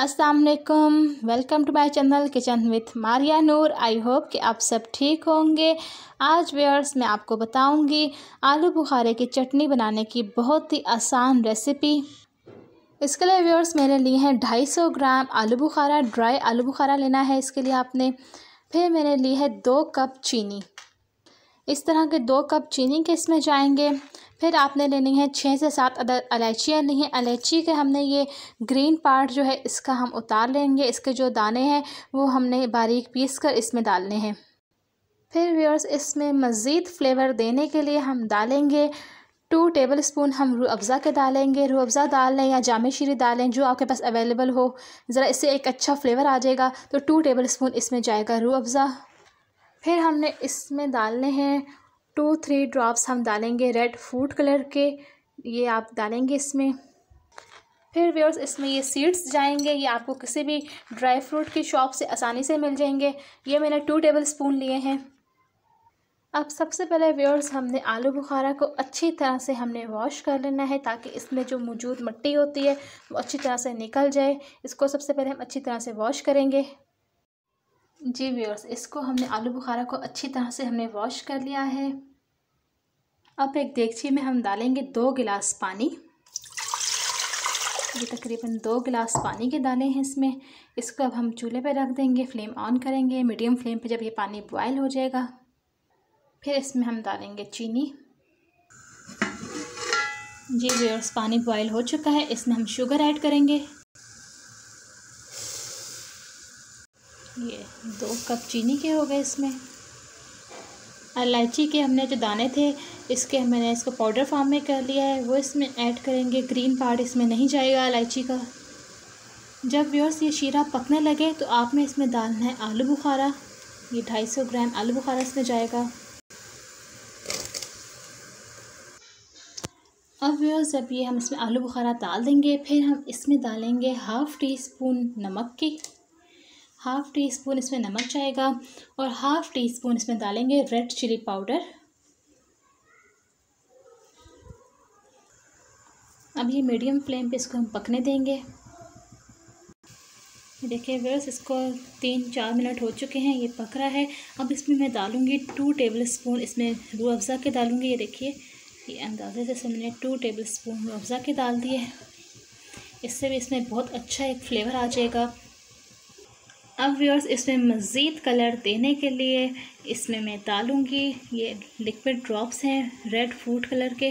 अस्सलाम वालेकुम, welcome to my channel kitchen with Maria Noor. I hope कि आप सब ठीक होंगे। आज व्यूअर्स मैं आपको बताऊंगी आलू बुखारे की चटनी बनाने की बहुत ही आसान रेसिपी। इसके लिए व्यूअर्स मैंने लिए हैं 250 ग्राम आलू बुखारा, ड्राई आलू बुखारा लेना है इसके लिए आपने। फिर मैंने ली है 2 कप चीनी, इस तरह के 2 कप चीनी के इसमें जाएंगे। फिर आपने लेनी है 6 से 7 अदद इलायचियाँ ली हैं। इलायची के हमने ये ग्रीन पार्ट जो है इसका हम उतार लेंगे, इसके जो दाने हैं वो हमने बारीक पीस कर इसमें डालने हैं। फिर व्यूअर्स इसमें मज़ीद फ्लेवर देने के लिए हम डालेंगे 2 टेबलस्पून हम रूह अफ़ज़ा के डालेंगे। रूह अफ़ज़ा डाल लें या जामे शीरी डालें, जो आपके पास अवेलेबल हो, ज़रा इससे एक अच्छा फ्लेवर आ जाएगा। तो 2 टेबलस्पून इसमें जाएगा रूह अफ़ज़ा। फिर हमने इसमें डालने हैं 2-3 ड्रॉप्स हम डालेंगे रेड फूड कलर के, ये आप डालेंगे इसमें। फिर व्यूअर्स इसमें ये सीड्स जाएंगे, ये आपको किसी भी ड्राई फ्रूट की शॉप से आसानी से मिल जाएंगे। ये मैंने 2 टेबलस्पून लिए हैं। अब सबसे पहले व्यूअर्स हमने आलू बुखारा को अच्छी तरह से हमने वॉश कर लेना है, ताकि इसमें जो मौजूद मिट्टी होती है वो अच्छी तरह से निकल जाए। इसको सबसे पहले हम अच्छी तरह से वॉश करेंगे। जी व्यूअर्स, इसको हमने आलू बुखारा को अच्छी तरह से हमने वॉश कर लिया है। अब एक देगची में हम डालेंगे 2 गिलास पानी। ये तकरीबन 2 गिलास पानी के डाले हैं इसमें। इसको अब हम चूल्हे पे रख देंगे, फ्लेम ऑन करेंगे मीडियम फ्लेम पे। जब ये पानी बॉयल हो जाएगा फिर इसमें हम डालेंगे चीनी। जी व्यूअर्स, पानी बॉयल हो चुका है, इसमें हम शुगर ऐड करेंगे। ये 2 कप चीनी के हो गए इसमें। इलायची के हमने जो दाने थे इसके मैंने इसको पाउडर फॉर्म में कर लिया है, वो इसमें ऐड करेंगे। ग्रीन पार्ट इसमें नहीं जाएगा इलायची का। जब व्यूअर्स ये शीरा पकने लगे तो आपने इसमें डालना है आलू बुखारा। ये 250 ग्राम आलू बुखारा इसमें जाएगा। अब व्यूअर्स जब ये हम इसमें आलू बुखारा डाल देंगे, फिर हम इसमें डालेंगे 1/2 टीस्पून नमक की। 1/2 टीस्पून इसमें नमक जाएगा और 1/2 टीस्पून इसमें डालेंगे रेड चिली पाउडर। अब ये मीडियम फ्लेम पे इसको हम पकने देंगे। देखिए व्यूअर्स, इसको 3-4 मिनट हो चुके हैं, ये पक रहा है। अब इसमें मैं डालूँगी 2 टेबलस्पून इसमें रूह अफ़ज़ा के डालूँगी। ये देखिए, ये अंदाज़े से मैंने 2 टेबलस्पून रूह अफ़ज़ा के डाल दिए। इससे भी इसमें बहुत अच्छा एक फ्लेवर आ जाएगा। अब व्यूअर्स इसमें मज़ीद कलर देने के लिए इसमें मैं डालूँगी ये लिक्विड ड्रॉप्स हैं रेड फूड कलर के।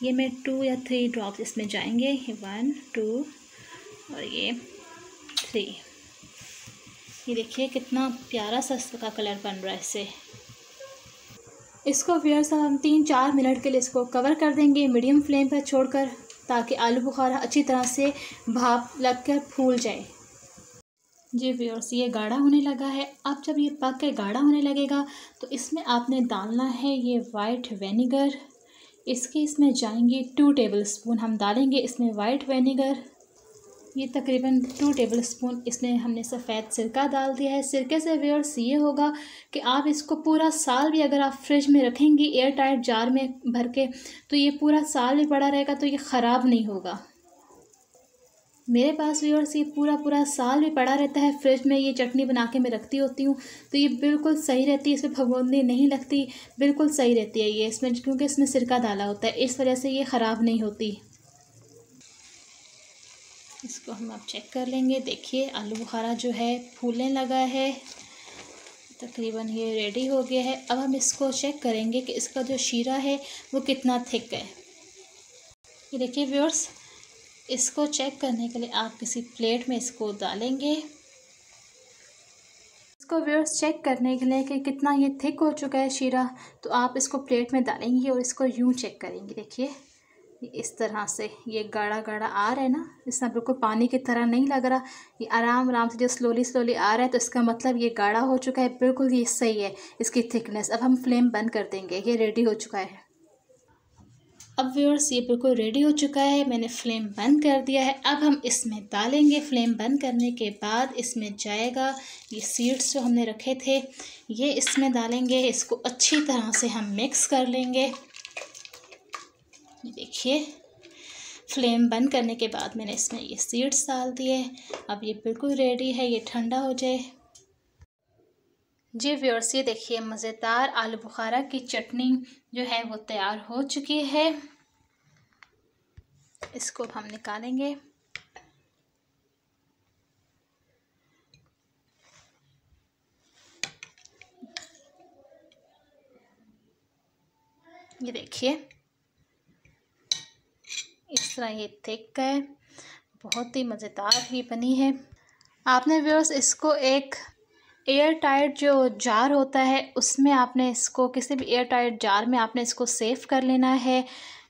ये मैं 2 या 3 ड्रॉप्स इसमें जाएंगे। ये 1, 2 और ये 3। ये देखिए कितना प्यारा सा इसका कलर बन रहा है इससे। इसको व्यूअर्स हम 3-4 मिनट के लिए इसको कवर कर देंगे मीडियम फ्लेम पर छोड़कर, ताकि आलू बुखारा अच्छी तरह से भाप लगकर फूल जाए। जी व्यूअर्स, ये गाढ़ा होने लगा है। अब जब ये पक के गाढ़ा होने लगेगा तो इसमें आपने डालना है ये वाइट विनेगर। इसके इसमें जाएंगे 2 टेबलस्पून हम डालेंगे इसमें वाइट विनेगर। ये तकरीबन 2 टेबलस्पून इसमें हमने सफ़ेद सिरका डाल दिया है। सिरके से व्यूअर्स ये होगा कि आप इसको पूरा साल भी अगर आप फ्रिज में रखेंगी एयर टाइट जार में भर के, तो ये पूरा साल भी पड़ा रहेगा, तो ये ख़राब नहीं होगा। मेरे पास व्यूअर्स ये पूरा साल भी पड़ा रहता है फ्रिज में। ये चटनी बना के मैं रखती होती हूँ, तो ये बिल्कुल सही रहती है, इसमें फफूंदी नहीं लगती, बिल्कुल सही रहती है ये इसमें, क्योंकि इसमें सिरका डाला होता है, इस वजह से ये ख़राब नहीं होती। इसको हम अब चेक कर लेंगे। देखिए आलू बुखारा जो है फूलने लगा है, तकरीबन ये रेडी हो गया है। अब हम इसको चेक करेंगे कि इसका जो शीरा है वो कितना थिक है। ये देखिए व्यूअर्स, इसको चेक करने के लिए आप किसी प्लेट में इसको डालेंगे। इसको व्यूअर्स चेक करने के लिए कि कितना ये थिक हो चुका है शीरा, तो आप इसको प्लेट में डालेंगे और इसको यूं चेक करेंगे। देखिए इस तरह से ये गाढ़ा गाढ़ा आ रहा है ना, इसमें बिल्कुल पानी की तरह नहीं लग रहा। ये आराम आराम से जो स्लोली आ रहा है, तो इसका मतलब ये गाढ़ा हो चुका है, बिल्कुल ये सही है इसकी थिकनेस। अब हम फ्लेम बंद कर देंगे, ये रेडी हो चुका है। अब व्यूअर्स ये बिल्कुल रेडी हो चुका है, मैंने फ्लेम बंद कर दिया है। अब हम इसमें डालेंगे, फ्लेम बंद करने के बाद इसमें जाएगा ये सीड्स जो हमने रखे थे, ये इसमें डालेंगे। इसको अच्छी तरह से हम मिक्स कर लेंगे। देखिए फ्लेम बंद करने के बाद मैंने इसमें ये सीड्स डाल दिए। अब ये बिल्कुल रेडी है, ये ठंडा हो जाए। जी व्यूअर्स, ये देखिए मज़ेदार आलू बुखारा की चटनी जो है वो तैयार हो चुकी है। इसको अब हम निकालेंगे। ये देखिए इस तरह ये थिक है, बहुत ही मज़ेदार ही बनी है। आपने व्यूअर्स इसको एक एयर टाइट जो जार होता है उसमें आपने इसको, किसी भी एयर टाइट जार में आपने इसको सेव कर लेना है।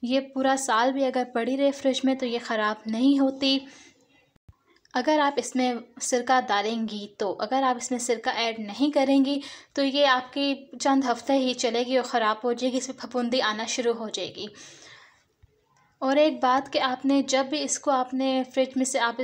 ये पूरा साल भी अगर पड़ी रहे फ्रिज में तो ये ख़राब नहीं होती। अगर आप इसमें सिरका डालेंगी तो, अगर आप इसमें सिरका ऐड नहीं करेंगी तो ये आपकी चंद हफ्ते ही चलेगी और ख़राब हो जाएगी, इसमें फफूंदी आना शुरू हो जाएगी। और एक बात कि आपने जब भी इसको आपने फ्रिज में से आप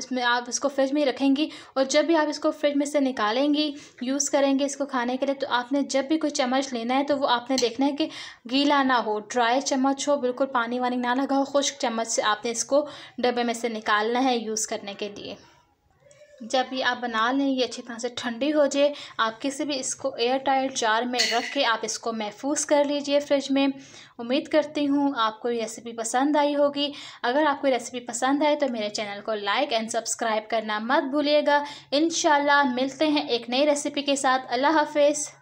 इसको फ्रिज में ही रखेंगी और जब भी आप इसको फ्रिज में से निकालेंगी, यूज़ करेंगे इसको खाने के लिए, तो आपने जब भी कोई चम्मच लेना है तो वो आपने देखना है कि गीला ना हो, ड्राई चम्मच हो, बिल्कुल पानी वानी ना लगा हो, खुश्क चम्मच से आपने इसको डब्बे में से निकालना है यूज़ करने के लिए। जब ये आप बना लें, ये अच्छी तरह से ठंडी हो जाए, आप किसी भी इसको एयर टाइट जार में रख के आप इसको महफूज कर लीजिए फ्रिज में। उम्मीद करती हूँ आपको ये रेसिपी पसंद आई होगी। अगर आपको ये रेसिपी पसंद आए तो मेरे चैनल को लाइक एंड सब्सक्राइब करना मत भूलिएगा। इंशाल्लाह मिलते हैं एक नई रेसिपी के साथ। अल्लाह हाफिज़।